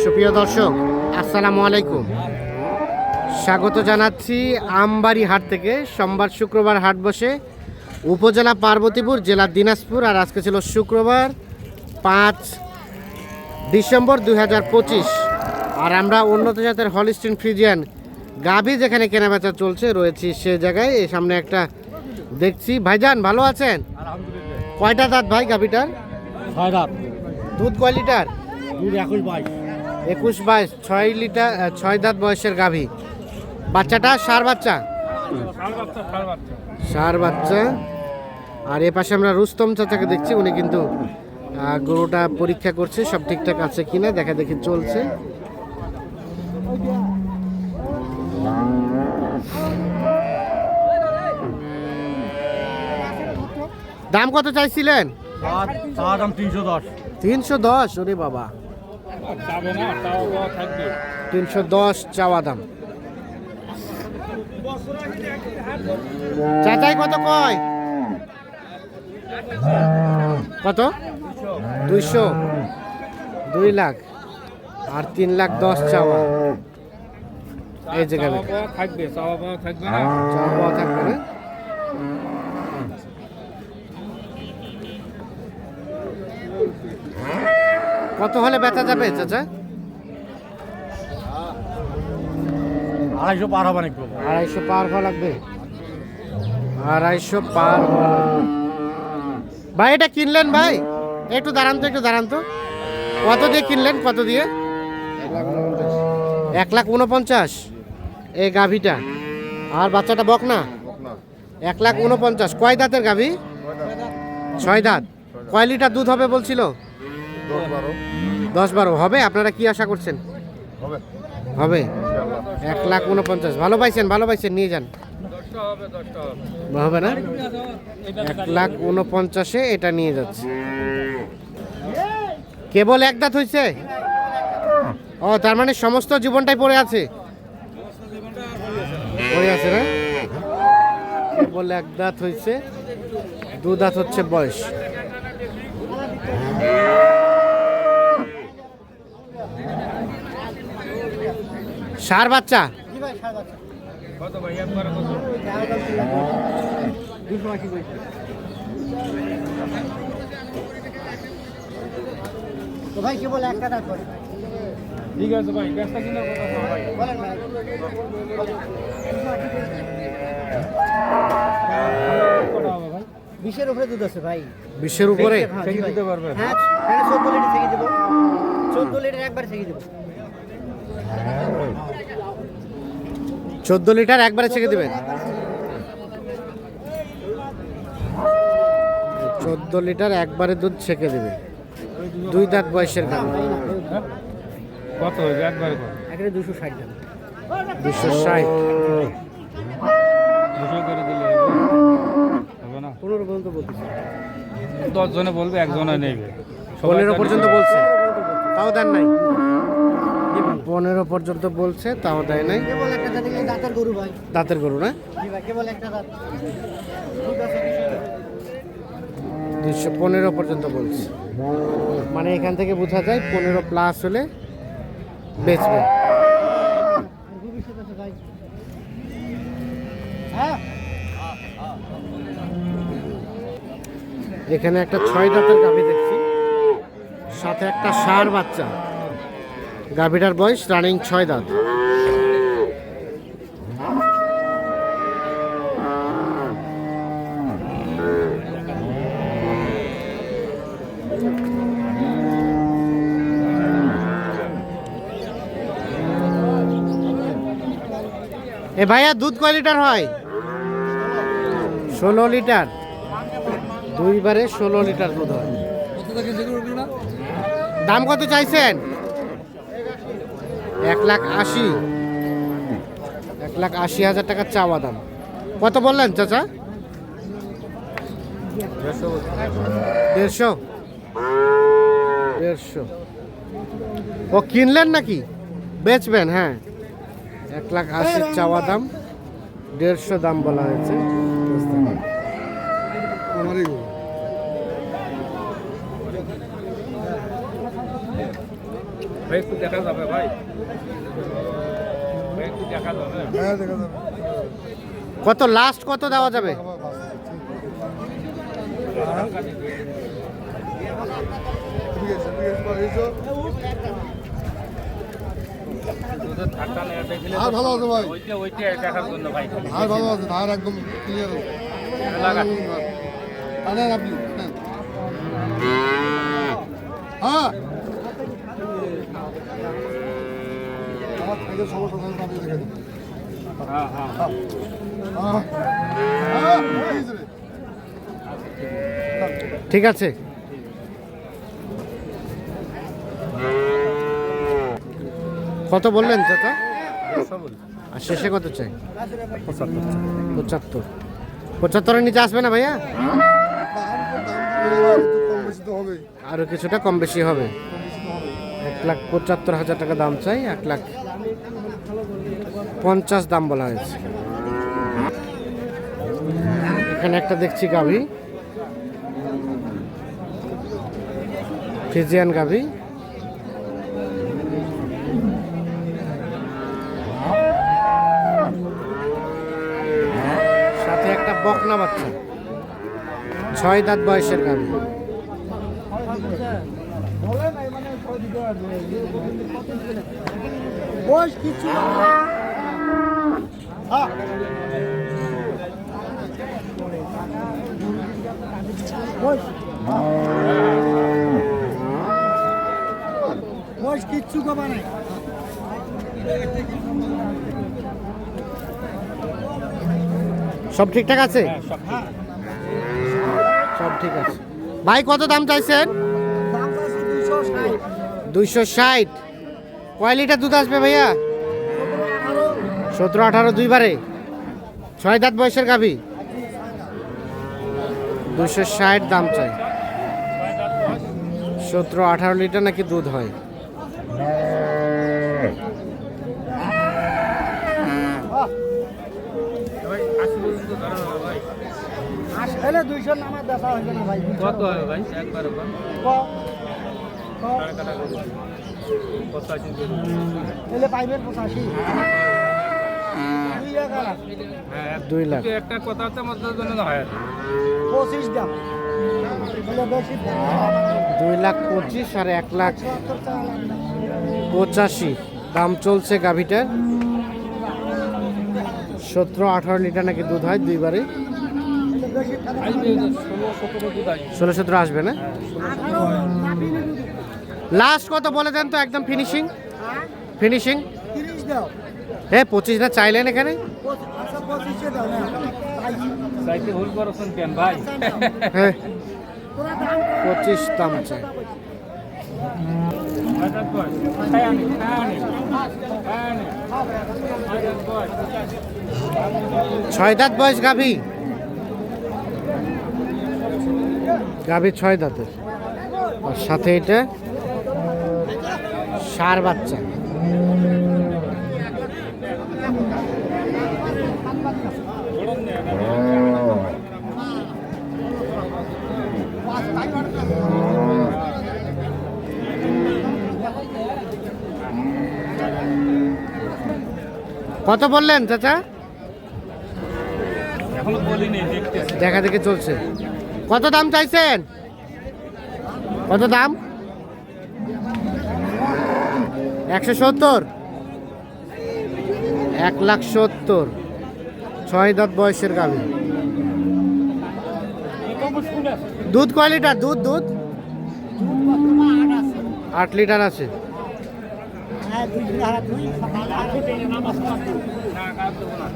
সুপ্রিয় দর্শক, আসসালামু আলাইকুম। স্বাগত জানাচ্ছি আমবাড়ি হাট থেকে। সোমবার শুক্রবার হাট বসে উপজেলা পার্বতীপুর, জেলা দিনাজপুর। আর আজকে ছিল শুক্রবার 5 ডিসেম্বর 2025। আর আমরা উন্নত জাতের হলিস্টিন ফ্রিজিয়ান গাভী যেখানে কেনাবেচা চলছে রয়েছি সে জায়গায়। এই সামনে একটা দেখছি। ভাইজান ভালো আছেন? কয়টা দাঁত ভাই গাভীটার? 6 দাঁত। দুধ কয় লিটার? দুধ 21-22। 21-22, 6 লিটার, 6 দাঁত বয়সের গাভী। বাচ্চাটা ষাঁড় বাচ্চা। ষাঁড় বাচ্চা। আর এ পাশে আমরা রুস্তম চাচাকে দেখছি, উনি কিন্তু গরুটা পরীক্ষা করছে সব ঠিকঠাক আছে কিনা, দেখা দেখি চলছে। দাম কত চাইছিলেন? দাম 310। 310? ওরে বাবা, 310 চাওয়া দাম। চাচাই কত কয়? কত? 200? 2 লাখ আর 3,10,000 চাওয়া। এই যে গাবি থাকবে, চাওয়া পাওয়া থাকবে না। চাওয়া পাওয়া থাকবে না। কত হলে বেচা যাবে চাচা? 250 পার হবে নাকি? 250 পার হওয়া লাগবে। 250 পার হওয়া লাগবে। ভাই এটা কিনলেন ভাই? একটু দাঁড়ান তো, একটু দাঁড়ান তো। কত দিয়ে কিনলেন? কত দিয়ে? 1,49,000 এই গাভীটা। আর বাচ্চাটা বক না? 1,49,000। কয় দাঁতের গাভী? 6 দাঁত। কয় লিটার দুধ হবে বলছিল? 10-12 হবে। আপনারা কি আশা করছেন? হবে 1,49,000। ভালো পাইছেন, ভালো পাইছেন, নিয়ে যান। হবে না? 1,49,000 এটা নিয়ে যাচ্ছে। কেবল এক দাঁত হয়েছে? ও, তার মানে সমস্ত জীবনটাই পড়ে আছে? পড়ে আছে না? কেবল এক দাঁত হয়েছে, 2 দাঁত হচ্ছে বয়স। ষাঁড় বাচ্চা। ভাই কেবল একটা দাঁত করে। ঠিক আছে ভাই, ব্যস্ত কিনা কথা ভাই বলেন ভাই। 20-এর উপরে দুধ আছে ভাই। 20-এর উপরে থেকে দিতে পারবেন? হ্যাঁ, 14 লিটার থেকে দেবো। 14 লিটার একবার থেকে দেবো। 14 লিটার একবারে ছেঁকে দিবেন? 14 লিটার একবারে দুধ ছেঁকে দিবে। 2 দাঁত বয়সের গাভী। কত হয়েছে একবারে? এখানে 260 দাম। 260। 200 করে দিলে হবে না? 15 পর্যন্ত বলতেছি। 10 জনে বলবে, একজনে নেবে। 15 পর্যন্ত বলছে, তাও দেন নাই? 15 পর্যন্ত বলছে, তাও দেয় নাই। কেবল একটা দাঁত দিলে দাঁতের গরু ভাই। দাঁতের গরু না? জি ভাই, কেবল একটা দাঁত। 215 পর্যন্ত বলছে। মানে এখান থেকে বোঝা যায় 15 প্লাস হলে বেচবে। ভবিষ্যৎ আছে ভাই। হ্যাঁ, এখানে একটা 6 দাঁতের গাভী দেখছি, সাথে একটা ষাঁড় বাচ্চা। গাভীটার বয়স রানিং 6 দাঁত। এ ভাইয়া, দুধ কয় লিটার হয়? 16 লিটার। 2 বারে 16 লিটার দুধ হয়। দাম কত চাইছেন? 1,80,000। 1,80,000 টাকা চাওয়া দাম। কত বললেন চাচা? 150? 150। ও কিনলেন নাকি? বেচবেন? হ্যাঁ, 1,80,000 চাওয়া দাম, 150 দাম বলা হয়েছে। ভাই একটু দেখা যাবে ভাই, ভাই একটু দেখা যাবে। হ্যাঁ দেখা যাবে। কত লাস্ট কত দেওয়া যাবে? ঠিক আছে পাঠিয়েছো। দুধের ধারটা নেওয়া দেখলে আর ভালো আছে ভাই, ওইটা দেখার জন্য ভাই খালি। আর ভালো আছে, ধার একদম ক্লিয়ার আছে। লাগা। আরে আপনি হ্যাঁ। হ্যাঁ আমার থেকে সমস্যা থাকলে আপনি দেখে দিন। হ্যাঁ হ্যাঁ হ্যাঁ হ্যাঁ প্লিজ রে। ঠিক আছে। কত বললেন চাচা? আর শেষে কত চাই? 75। 75-এর নিচে আসবে না ভাইয়া? দাম কম বেশি তো হবে, আরো কিছুটা কম বেশি হবে। কম বেশি তো হবে। 1,75,000 টাকা দাম চাই, 1,50,000 দাম বলা হয়েছে। এখানে একটা দেখছি গাভী, ফ্রিজিয়ান গাভী। সাথে একটা বকনা বাচ্চা, 6 দাঁত বয়সের গাভী। বয়স কিছু বয়স কিচ্ছু কমা নাই। সব ঠিকঠাক আছে? সব ঠিক আছে। ভাই কত দাম চাইছেন? 260। কয় লিটার দুধ আসবে ভাইয়া? 17-18 দুইবারে, 6 দাঁত বয়সের গাভী। 260 দাম চাই। 17-18 লিটার নাকি দুধ হয়। আসলে 200 নামা দেখা হইবে না ভাই। কত হবে ভাই একবার ওপর? সাড়ে কাটা করে 85 করে। এলে পাইবেন 85। 2 টাকা হ্যাঁ 2 লাখ। একটা কথা হচ্ছে মধ্যে জন্য হয় 25 দাম। এলে বেশি দাম। 2,25,000 আর 1,85,000 দাম চলছে গাভীটার। 17-18 লিটার নাকি দুধ হয় দুইবারে। 16-17 আসবে না? লাস্ট কত বলে দেন তো, একদম ফিনিশিং। ফিনিশিং 30 দাও। 25 না চাইলেন এখানে? আচ্ছা 25 দাও না। চাইতে ভুল করছেন কেন ভাই? হ্যাঁ তোরা দাম 25 দাম চাই। 6 দাঁত বয়স গাভী, গাভী 6 দাঁতের। আর সাথে এটা ষাঁড় বাচ্চা। কত বললেন চাচা? এখনো বলিনি, দেখতেছি। দেখা দেখে চলছে। কত দাম চাইছেন? কত দাম? 170। 1,70,000। 6 দাঁত বয়সের গাভী। দুধ কয় লিটার? দুধ 8 লিটার আছে। হ্যাঁ 2 হাজার 2 সকালে আসে নামাজ পড়তে। না কাজ দেবো না।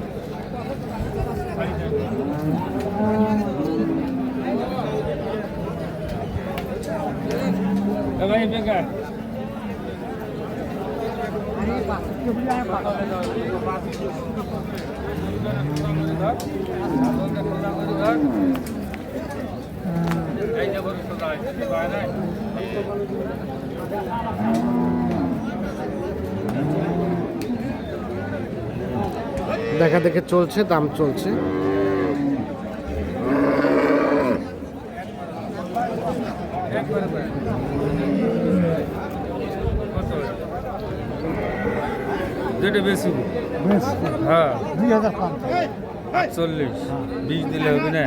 ভাই বেকার দেখা দেখে চলছে, দাম চলছে। কত দুটো বেশি বেশ হ্যাঁ 2000 কম 48 20 দিলে হবে না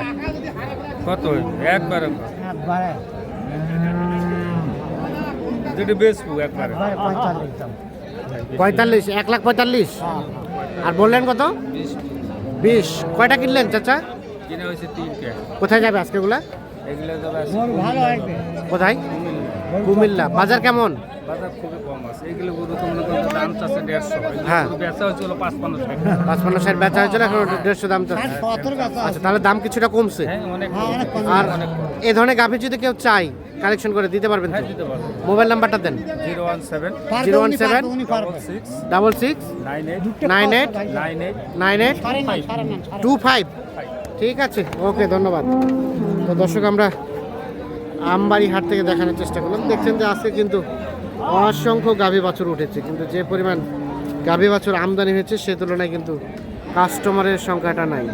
কত হইবে একবার একবারে দুটো বেশবো একবার একবারে 45 দাম 45, 1,45,000। হ্যাঁ আর বললেন কত? 20। কয়টা কিনলেন চাচা? কিনে হয়েছে 3টা কোথায় যাবে আজকেগুলা? এগুলো তো গরু ভালো আসবে কোথায়? কুমিল্লা। বাজার কেমন? বাজার খুবই কম আছে এগুলো গরু তো মনে করেন দাম চাচ্ছে 150 হ্যাঁ। বেচা হয়েছিল 55 টাকা 55-60 বেচা হয়েছিল, এখন 150 দাম চাচ্ছে। 70 বেচা আচ্ছা, তাহলে দাম কিছুটা কমছে। হ্যাঁ অনেক হ্যাঁ, অনেক কম। আর এই ধরনের গাভী যদি কেউ চাই কালেকশন করে দিতে পারবেন তো? হ্যাঁ দিতে পারবো মোবাইল নাম্বারটা দেন। 017 পারবে, 017 উনি পারবে 6 66 98 98 98 98 সাড়ে নয়, সাড়ে নয়, 25। ঠিক আছে, ওকে, ধন্যবাদ। তো দর্শক, আমরা আমবাড়ি হাট থেকে দেখানোর চেষ্টা করলাম। দেখছেন যে আজকে কিন্তু অসংখ্য গাভী বাছুর উঠেছে, কিন্তু যে পরিমাণ গাভী বাছুর আমদানি হয়েছে সে তুলনায় কিন্তু কাস্টমারের সংখ্যাটা নাই।